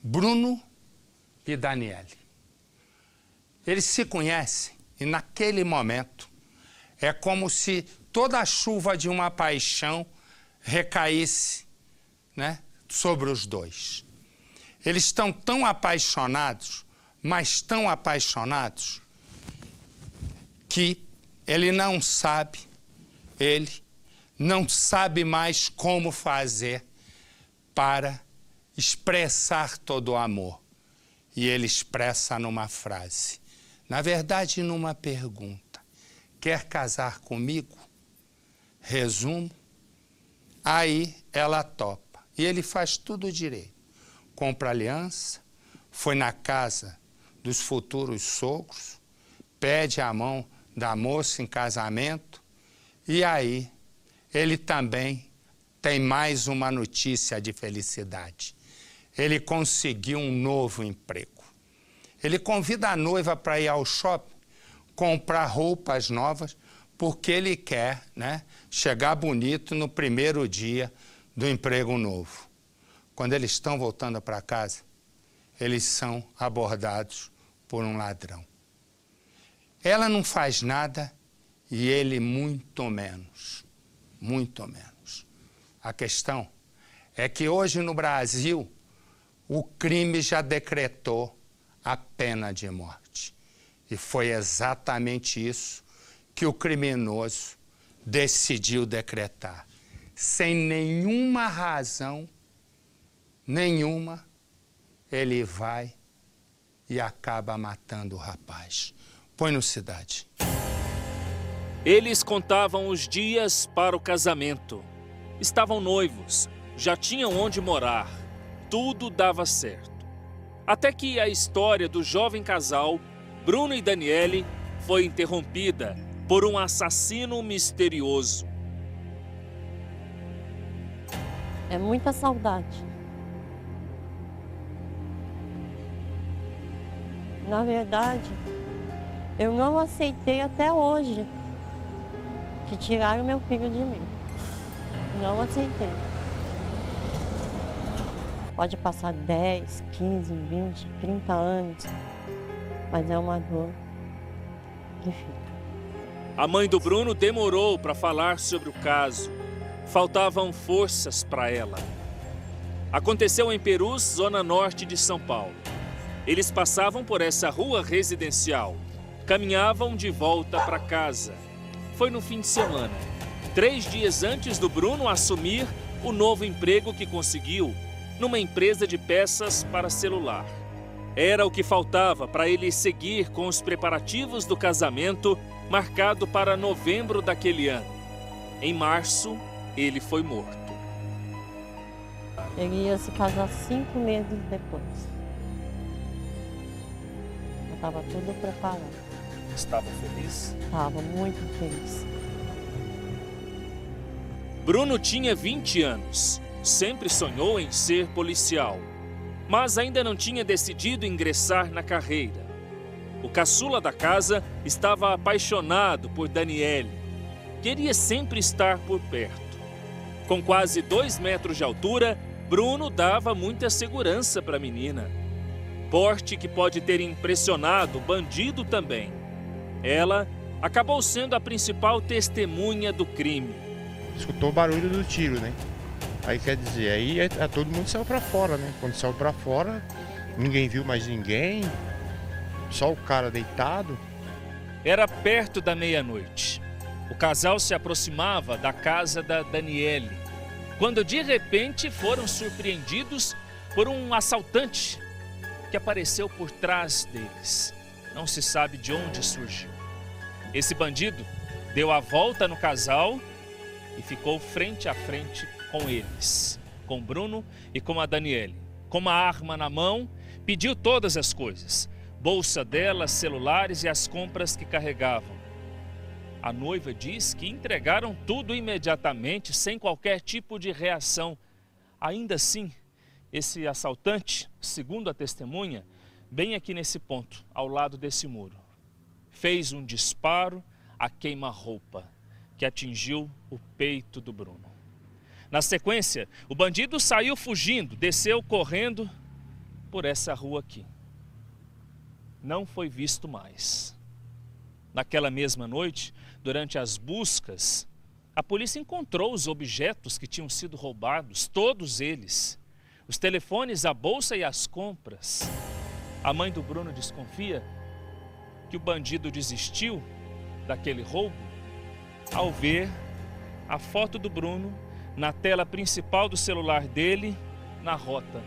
Bruno e Daniele. Eles se conhecem e naquele momento é como se toda a chuva de uma paixão recaísse, né, sobre os dois. Eles estão tão apaixonados, mas tão apaixonados, que ele não sabe mais como fazer para expressar todo o amor. E ele expressa numa frase, na verdade numa pergunta: quer casar comigo? Resumo, aí ela topa. E ele faz tudo direito. Compra aliança, foi na casa dos futuros sogros, pede a mão da moça em casamento, e aí ele também tem mais uma notícia de felicidade. Ele conseguiu um novo emprego. Ele convida a noiva para ir ao shopping, comprar roupas novas, porque ele quer, né, chegar bonito no primeiro dia do emprego novo. Quando eles estão voltando para casa, eles são abordados por um ladrão. Ela não faz nada e ele muito menos. Muito menos. A questão é que hoje no Brasil o crime já decretou a pena de morte. E foi exatamente isso que o criminoso decidiu decretar. Sem nenhuma razão, nenhuma, ele vai e acaba matando o rapaz. Põe no Cidade. Eles contavam os dias para o casamento. Estavam noivos, já tinham onde morar. Tudo dava certo. Até que a história do jovem casal, Bruno e Daniele, foi interrompida por um assassino misterioso. É muita saudade. Na verdade, eu não aceitei até hoje que tiraram meu filho de mim. Não aceitei. Pode passar 10, 15, 20, 30 anos, mas é uma dor que fica. A mãe do Bruno demorou para falar sobre o caso. Faltavam forças para ela. Aconteceu em Perus, zona norte de São Paulo. Eles passavam por essa rua residencial. Caminhavam de volta para casa. Foi no fim de semana, 3 dias antes do Bruno assumir o novo emprego que conseguiu numa empresa de peças para celular. Era o que faltava para ele seguir com os preparativos do casamento marcado para novembro daquele ano. Em março, ele foi morto. Ele ia se casar 5 meses depois. Eu estava tudo preparado. Estava feliz? Estava muito feliz. Bruno tinha 20 anos. Sempre sonhou em ser policial, mas ainda não tinha decidido ingressar na carreira. O caçula da casa estava apaixonado por Daniele. Queria sempre estar por perto. Com quase 2 metros de altura, Bruno dava muita segurança para a menina. Porte que pode ter impressionado o bandido também. Ela acabou sendo a principal testemunha do crime. Escutou o barulho do tiro, né? Aí quer dizer, aí todo mundo saiu pra fora, né? Quando saiu pra fora, ninguém viu mais ninguém, só o cara deitado. Era perto da meia-noite. O casal se aproximava da casa da Daniele, quando de repente foram surpreendidos por um assaltante que apareceu por trás deles. Não se sabe de onde surgiu. Esse bandido deu a volta no casal e ficou frente a frente com eles, com Bruno e com a Daniele. Com uma arma na mão, pediu todas as coisas: bolsa dela, celulares e as compras que carregavam. A noiva diz que entregaram tudo imediatamente, sem qualquer tipo de reação. Ainda assim, esse assaltante, segundo a testemunha, bem aqui nesse ponto, ao lado desse muro, fez um disparo a queima-roupa, que atingiu o peito do Bruno. Na sequência, o bandido saiu fugindo, desceu correndo por essa rua aqui. Não foi visto mais. Naquela mesma noite, durante as buscas, a polícia encontrou os objetos que tinham sido roubados, todos eles. Os telefones, a bolsa e as compras. A mãe do Bruno desconfia que o bandido desistiu daquele roubo ao ver a foto do Bruno na tela principal do celular dele na rota.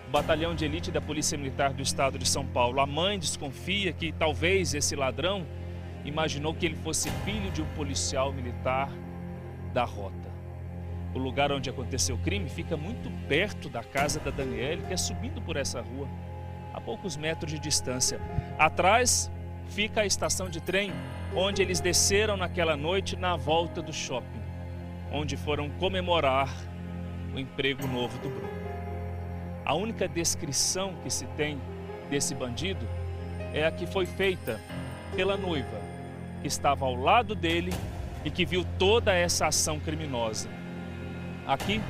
O batalhão de elite da Polícia Militar do Estado de São Paulo. A mãe desconfia que talvez esse ladrão imaginou que ele fosse filho de um policial militar da rota. O lugar onde aconteceu o crime fica muito perto da casa da Daniele, que é subindo por essa rua, a poucos metros de distância. Atrás fica a estação de trem, onde eles desceram naquela noite na volta do shopping, onde foram comemorar o emprego novo do Bruno. A única descrição que se tem desse bandido é a que foi feita pela noiva, que estava ao lado dele e que viu toda essa ação criminosa. Aqui,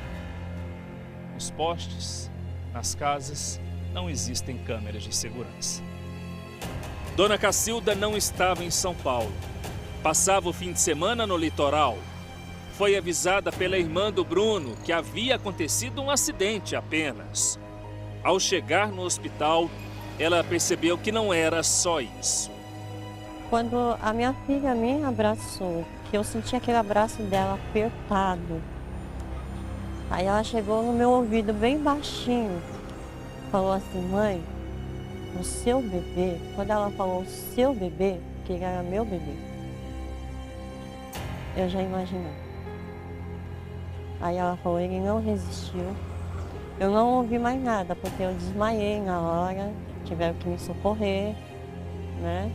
nos postes, nas casas, não existem câmeras de segurança. Dona Cacilda não estava em São Paulo. Passava o fim de semana no litoral. Foi avisada pela irmã do Bruno que havia acontecido um acidente apenas. Ao chegar no hospital, ela percebeu que não era só isso. Quando a minha filha me abraçou, que eu senti aquele abraço dela apertado, aí ela chegou no meu ouvido bem baixinho, falou assim: mãe, o seu bebê, quando ela falou o seu bebê, que ele era meu bebê, eu já imaginei. Aí ela falou: ele não resistiu. Eu não ouvi mais nada, porque eu desmaiei na hora, tiveram que me socorrer, né?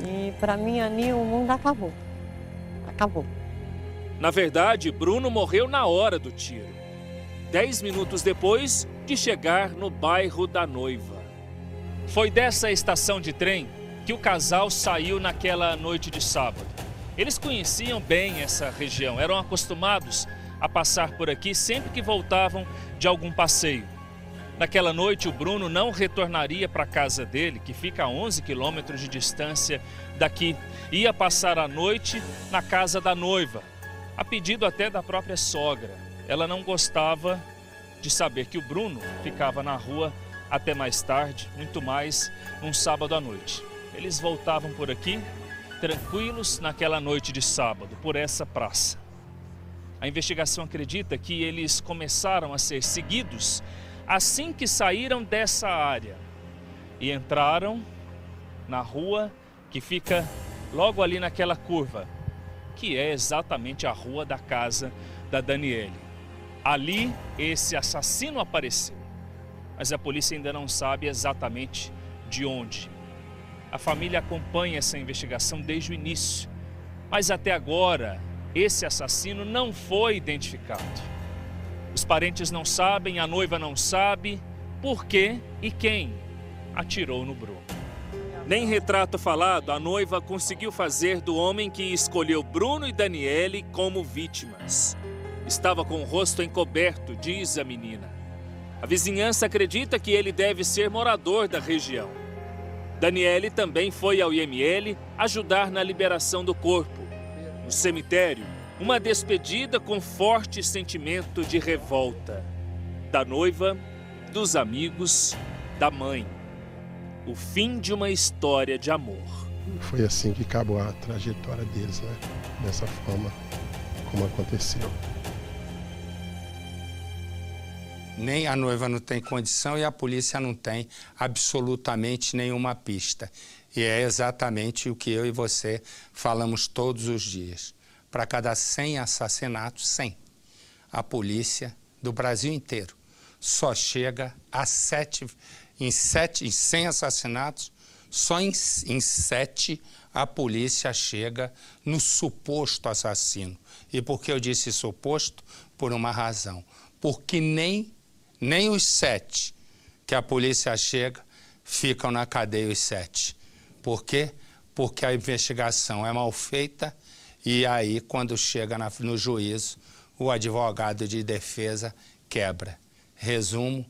E para mim ali o mundo acabou. Acabou. Na verdade, Bruno morreu na hora do tiro, 10 minutos depois de chegar no bairro da noiva. Foi dessa estação de trem que o casal saiu naquela noite de sábado. Eles conheciam bem essa região, eram acostumados a passar por aqui sempre que voltavam de algum passeio. Naquela noite, o Bruno não retornaria para a casa dele, que fica a 11 quilômetros de distância daqui. Ia passar a noite na casa da noiva, a pedido até da própria sogra. Ela não gostava de saber que o Bruno ficava na rua até mais tarde, muito mais num sábado à noite. Eles voltavam por aqui, tranquilos, naquela noite de sábado, por essa praça. A investigação acredita que eles começaram a ser seguidos assim que saíram dessa área e entraram na rua que fica logo ali naquela curva, que é exatamente a rua da casa da Daniele. Ali esse assassino apareceu, mas a polícia ainda não sabe exatamente de onde. A família acompanha essa investigação desde o início, mas até agora esse assassino não foi identificado. Os parentes não sabem, a noiva não sabe por que e quem atirou no Bruno. Nem retrato falado a noiva conseguiu fazer do homem que escolheu Bruno e Daniele como vítimas. Estava com o rosto encoberto, diz a menina. A vizinhança acredita que ele deve ser morador da região. Daniele também foi ao IML ajudar na liberação do corpo. No cemitério, uma despedida com forte sentimento de revolta. Da noiva, dos amigos, da mãe. O fim de uma história de amor. Foi assim que acabou a trajetória deles, né? Dessa forma como aconteceu. Nem a noiva não tem condição e a polícia não tem absolutamente nenhuma pista. E é exatamente o que eu e você falamos todos os dias. Para cada 100 assassinatos, 100. A polícia do Brasil inteiro só chega a 7, em 100 assassinatos, só em 7 a polícia chega no suposto assassino. E por que eu disse suposto? Por uma razão. Porque nem os 7 que a polícia chega ficam na cadeia os 7. Por quê? Porque a investigação é mal feita e aí, quando chega no juízo, o advogado de defesa quebra. Resumo,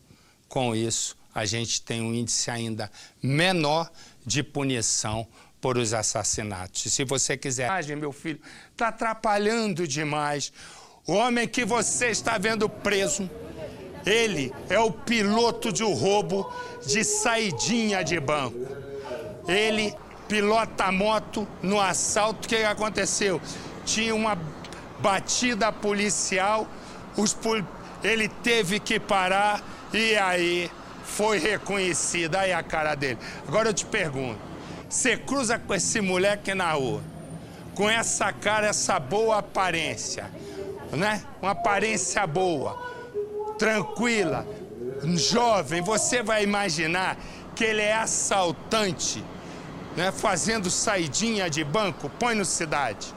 com isso, a gente tem um índice ainda menor de punição por os assassinatos. E se você quiser... Meu filho, está atrapalhando demais. O homem que você está vendo preso, ele é o piloto de um roubo de saidinha de banco. Ele pilota a moto no assalto. O que aconteceu? Tinha uma batida policial, ele teve que parar e aí foi reconhecido. Aí a cara dele. Agora eu te pergunto, você cruza com esse moleque na rua, com essa cara, essa boa aparência, né? Uma aparência boa, tranquila, jovem, você vai imaginar que ele é assaltante, né? Fazendo saidinha de banco? Põe no Cidade.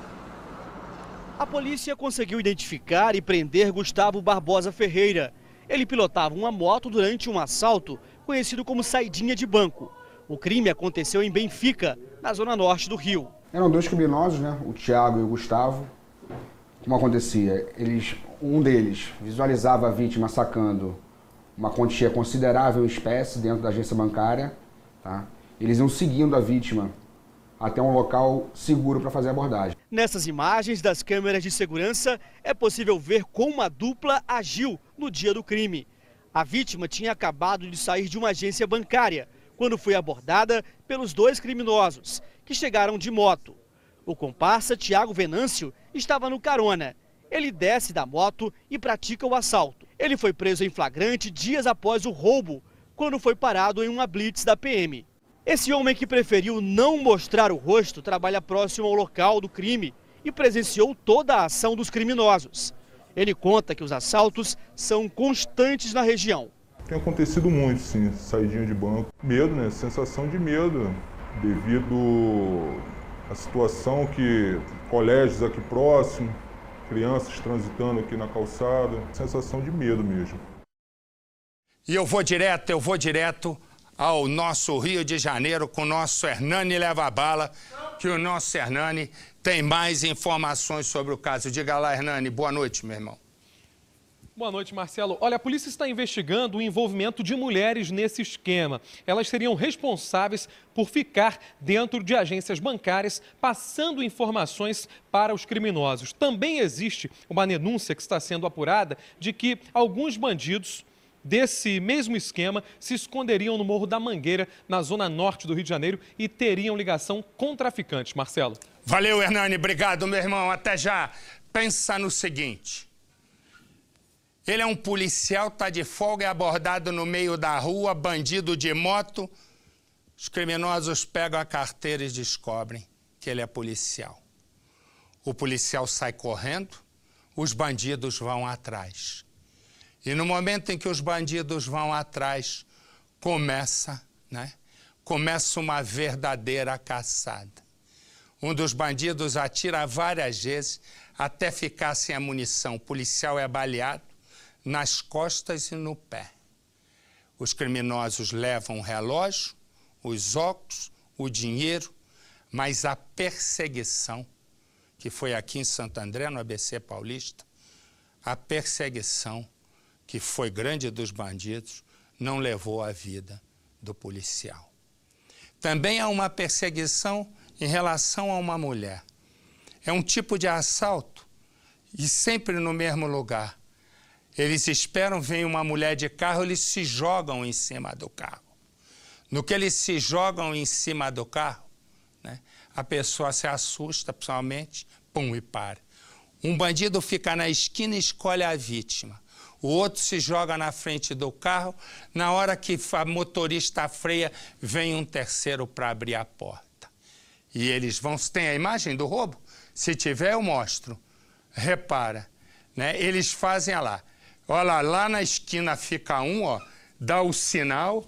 A polícia conseguiu identificar e prender Gustavo Barbosa Ferreira. Ele pilotava uma moto durante um assalto conhecido como saidinha de banco. O crime aconteceu em Benfica, na zona norte do Rio. Eram dois criminosos, né? O Thiago e o Gustavo. Como acontecia? Um deles visualizava a vítima sacando uma quantia considerável em espécie dentro da agência bancária. Tá? Eles iam seguindo a vítima até um local seguro para fazer a abordagem. Nessas imagens das câmeras de segurança, é possível ver como a dupla agiu no dia do crime. A vítima tinha acabado de sair de uma agência bancária, quando foi abordada pelos dois criminosos, que chegaram de moto. O comparsa Thiago Venâncio estava no carona. Ele desce da moto e pratica o assalto. Ele foi preso em flagrante dias após o roubo, quando foi parado em uma blitz da PM. Esse homem, que preferiu não mostrar o rosto, trabalha próximo ao local do crime e presenciou toda a ação dos criminosos. Ele conta que os assaltos são constantes na região. Tem acontecido muito, sim, saidinha de banco. Medo, né? Sensação de medo, devido à situação que colégios aqui próximo, crianças transitando aqui na calçada, sensação de medo mesmo. E eu vou direto ao nosso Rio de Janeiro com o nosso Hernani Leva Bala, que o nosso Hernani tem mais informações sobre o caso. Diga lá, Hernani, boa noite, meu irmão. Boa noite, Marcelo. Olha, a polícia está investigando o envolvimento de mulheres nesse esquema. Elas seriam responsáveis por ficar dentro de agências bancárias, passando informações para os criminosos. Também existe uma denúncia que está sendo apurada de que alguns bandidos desse mesmo esquema se esconderiam no Morro da Mangueira, na zona norte do Rio de Janeiro, e teriam ligação com traficantes. Marcelo. Valeu, Hernani. Obrigado, meu irmão. Até já. Pensa no seguinte. Ele é um policial, está de folga, é abordado no meio da rua, bandido de moto. Os criminosos pegam a carteira e descobrem que ele é policial. O policial sai correndo, os bandidos vão atrás. E no momento em que os bandidos vão atrás, começa uma verdadeira caçada. Um dos bandidos atira várias vezes até ficar sem a munição. O policial é baleado nas costas e no pé. Os criminosos levam o relógio, os óculos, o dinheiro, mas a perseguição, que foi aqui em Santo André, no ABC Paulista, a perseguição que foi grande dos bandidos, não levou a vida do policial. Também há uma perseguição em relação a uma mulher. É um tipo de assalto e sempre no mesmo lugar. Eles esperam, vem uma mulher de carro, eles se jogam em cima do carro. No que eles se jogam em cima do carro, a pessoa se assusta, principalmente, pum, e para. Um bandido fica na esquina e escolhe a vítima. O outro se joga na frente do carro. Na hora que a motorista freia, vem um terceiro para abrir a porta. E eles vão... Tem a imagem do roubo? Se tiver, eu mostro. Repara, eles fazem, olha lá na esquina fica um, dá o sinal,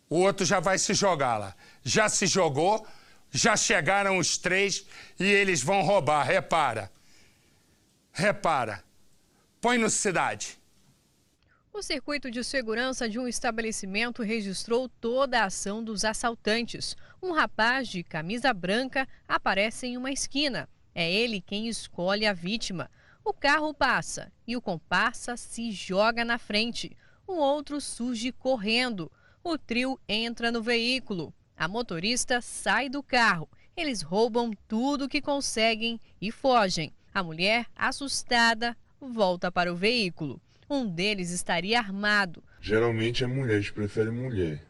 o outro já vai se jogar lá. Já se jogou, já chegaram os três e eles vão roubar. Repara. Põe no Cidade. O circuito de segurança de um estabelecimento registrou toda a ação dos assaltantes. Um rapaz de camisa branca aparece em uma esquina. É ele quem escolhe a vítima. O carro passa e o comparsa se joga na frente. Um outro surge correndo. O trio entra no veículo. A motorista sai do carro. Eles roubam tudo que conseguem e fogem. A mulher, assustada, volta para o veículo. Um deles estaria armado. Geralmente é mulher, eles preferem mulher.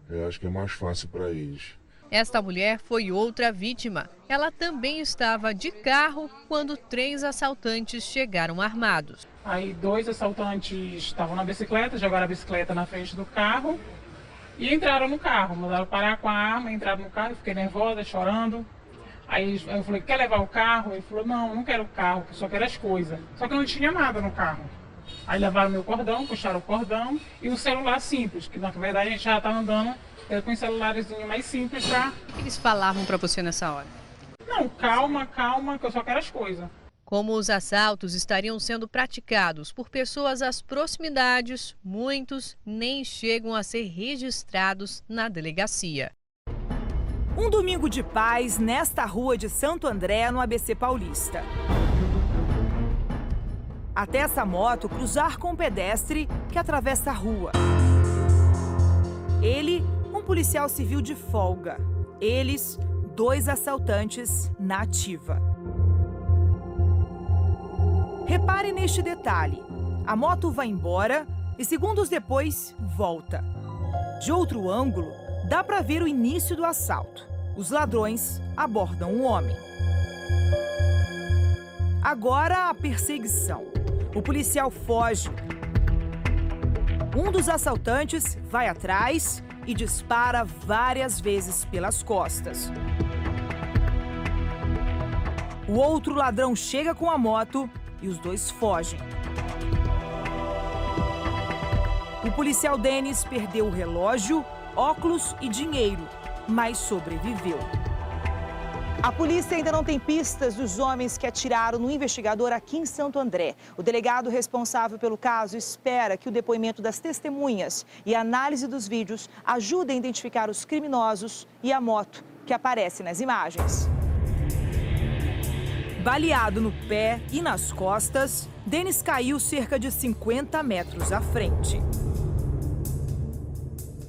Eu acho que é mais fácil para eles. Esta mulher foi outra vítima. Ela também estava de carro quando 3 assaltantes chegaram armados. Aí 2 assaltantes estavam na bicicleta, jogaram a bicicleta na frente do carro e entraram no carro. Mandaram parar com a arma, entraram no carro, eu fiquei nervosa, chorando. Aí eu falei, quer levar o carro? Ele falou, não quero o carro, só quero as coisas. Só que não tinha nada no carro. Aí levaram meu cordão, puxaram o cordão e um celular simples, que na verdade a gente já estava andando com um celularzinho mais simples pra... O que eles falavam para você nessa hora? Não, calma, que eu só quero as coisas. Como os assaltos estariam sendo praticados por pessoas às proximidades, muitos nem chegam a ser registrados na delegacia. Um domingo de paz nesta rua de Santo André, no ABC Paulista. Até essa moto cruzar com um pedestre que atravessa a rua. Ele, um policial civil de folga. Eles, 2 assaltantes na ativa. Repare neste detalhe. A moto vai embora e segundos depois volta. De outro ângulo, dá para ver o início do assalto. Os ladrões abordam um homem. Agora a perseguição. O policial foge. Um dos assaltantes vai atrás e dispara várias vezes pelas costas. O outro ladrão chega com a moto e os 2 fogem. O policial Denis perdeu o relógio, óculos e dinheiro, mas sobreviveu. A polícia ainda não tem pistas dos homens que atiraram no investigador aqui em Santo André. O delegado responsável pelo caso espera que o depoimento das testemunhas e a análise dos vídeos ajudem a identificar os criminosos e a moto que aparece nas imagens. Baleado no pé e nas costas, Denis caiu cerca de 50 metros à frente.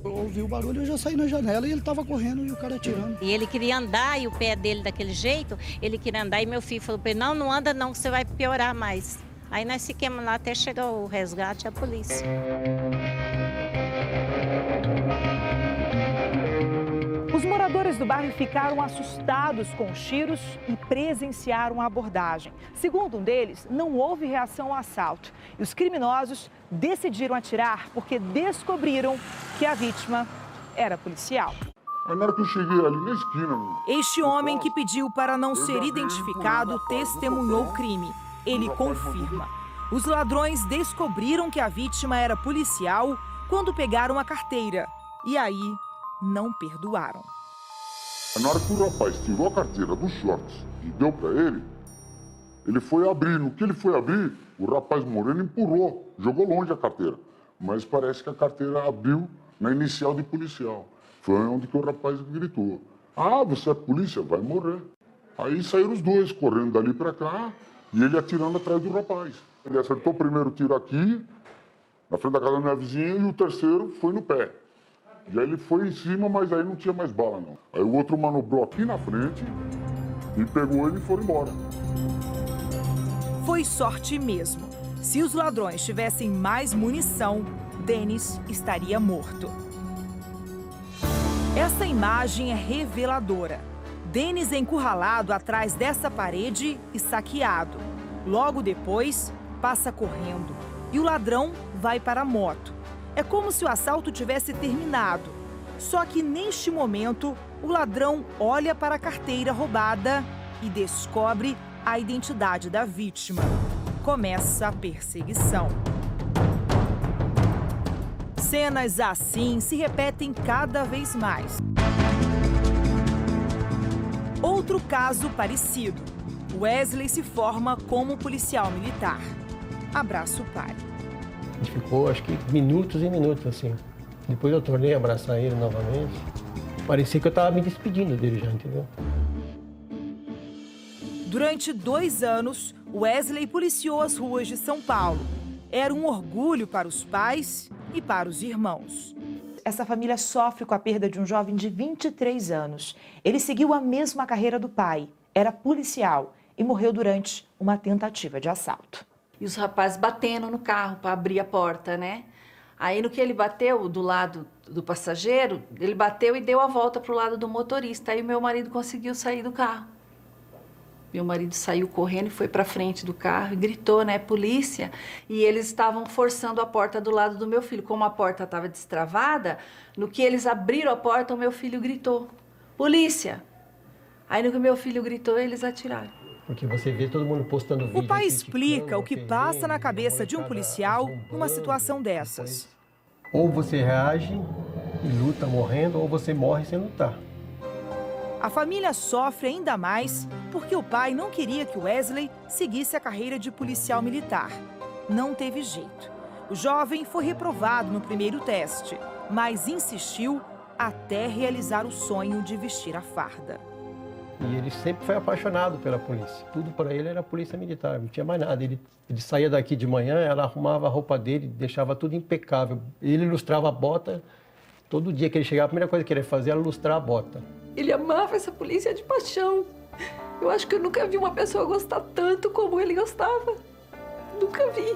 Eu ouvi o barulho, eu já saí na janela e ele estava correndo e o cara atirando. E ele queria andar e o pé dele daquele jeito, ele queria andar e meu filho falou para ele, não anda não, que você vai piorar mais. Aí nós fiquemos lá até chegar o resgate e a polícia. Os moradores do bairro ficaram assustados com os tiros e presenciaram a abordagem. Segundo um deles, não houve reação ao assalto. E os criminosos decidiram atirar porque descobriram que a vítima era policial. Aí na hora que eu cheguei ali na esquina... Este homem que pediu para não ser identificado testemunhou o crime. Ele confirma. Os ladrões descobriram que a vítima era policial quando pegaram a carteira. E aí, não perdoaram. Na hora que o rapaz tirou a carteira dos shorts e deu para ele foi abrir. No que ele foi abrir, o rapaz moreno empurrou, jogou longe a carteira. Mas parece que a carteira abriu na inicial de policial. Foi onde que o rapaz gritou, você é polícia, vai morrer. Aí saíram os 2 correndo dali para cá e ele atirando atrás do rapaz. Ele acertou o primeiro tiro aqui, na frente da casa da minha vizinha, e o terceiro foi no pé. E aí ele foi em cima, mas aí não tinha mais bala, não. Aí o outro manobrou aqui na frente e pegou ele e foi embora. Foi sorte mesmo. Se os ladrões tivessem mais munição, Denis estaria morto. Essa imagem é reveladora. Denis é encurralado atrás dessa parede e saqueado. Logo depois, passa correndo e o ladrão vai para a moto. É como se o assalto tivesse terminado. Só que neste momento, o ladrão olha para a carteira roubada e descobre a identidade da vítima. Começa a perseguição. Cenas assim se repetem cada vez mais. Outro caso parecido. Wesley se forma como policial militar. Abraça o pai. A gente ficou, acho que, minutos e minutos, assim. Depois eu tornei a abraçar ele novamente. Parecia que eu estava me despedindo dele já, entendeu? Durante 2 anos, Wesley policiou as ruas de São Paulo. Era um orgulho para os pais e para os irmãos. Essa família sofre com a perda de um jovem de 23 anos. Ele seguiu a mesma carreira do pai, era policial e morreu durante uma tentativa de assalto. E os rapazes batendo no carro para abrir a porta, né? Aí no que ele bateu do lado do passageiro, ele bateu e deu a volta para o lado do motorista. Aí meu marido conseguiu sair do carro. Meu marido saiu correndo e foi para frente do carro e gritou, né, polícia. E eles estavam forçando a porta do lado do meu filho. Como a porta estava destravada, no que eles abriram a porta, o meu filho gritou, polícia. Aí no que meu filho gritou, eles atiraram. Porque você vê todo mundo postando vídeo. O pai explica o que passa na cabeça de um policial numa situação dessas. Ou você reage e luta morrendo, ou você morre sem lutar. A família sofre ainda mais porque o pai não queria que Wesley seguisse a carreira de policial militar. Não teve jeito. O jovem foi reprovado no primeiro teste, mas insistiu até realizar o sonho de vestir a farda. E ele sempre foi apaixonado pela polícia. Tudo para ele era polícia militar, não tinha mais nada. Ele saía daqui de manhã, ela arrumava a roupa dele, deixava tudo impecável. Ele lustrava a bota. Todo dia que ele chegava, a primeira coisa que ele fazia era lustrar a bota. Ele amava essa polícia de paixão. Eu acho que eu nunca vi uma pessoa gostar tanto como ele gostava. Nunca vi.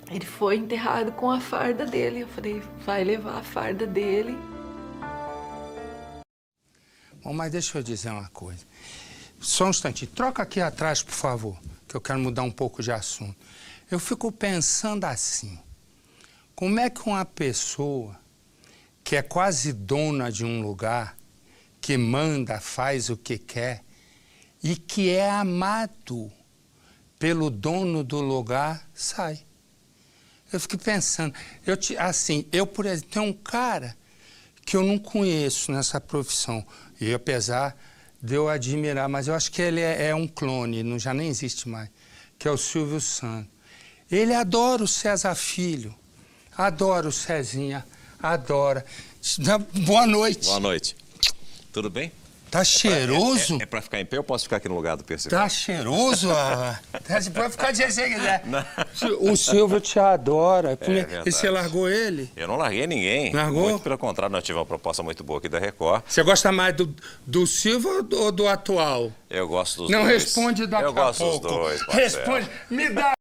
Ele foi enterrado com a farda dele. Eu falei, vai levar a farda dele. Bom, mas deixa eu dizer uma coisa. Só um instantinho. Troca aqui atrás, por favor, que eu quero mudar um pouco de assunto. Eu fico pensando assim. Como é que uma pessoa que é quase dona de um lugar, que manda, faz o que quer, e que é amado pelo dono do lugar, sai? Eu fico pensando, eu, por exemplo, tenho um cara que eu não conheço nessa profissão, e apesar de eu admirar, mas eu acho que ele é um clone, já nem existe mais, que é o Silvio Santos. Ele adora o César Filho, adora o Cezinha, adora. Boa noite. Boa noite. Tudo bem? Tá cheiroso? É pra ficar em pé ou posso ficar aqui no lugar do Percival? Tá cheiroso? Você pode ficar de jeito que você quiser. O Silvio te adora. E você largou ele? Eu não larguei ninguém. Largou? Muito pelo contrário, nós tivemos uma proposta muito boa aqui da Record. Você gosta mais do Silvio ou do atual? Eu gosto dos dois. Não, responde daqui a pouco. Eu gosto dos dois, Marcelo. Responde. Me dá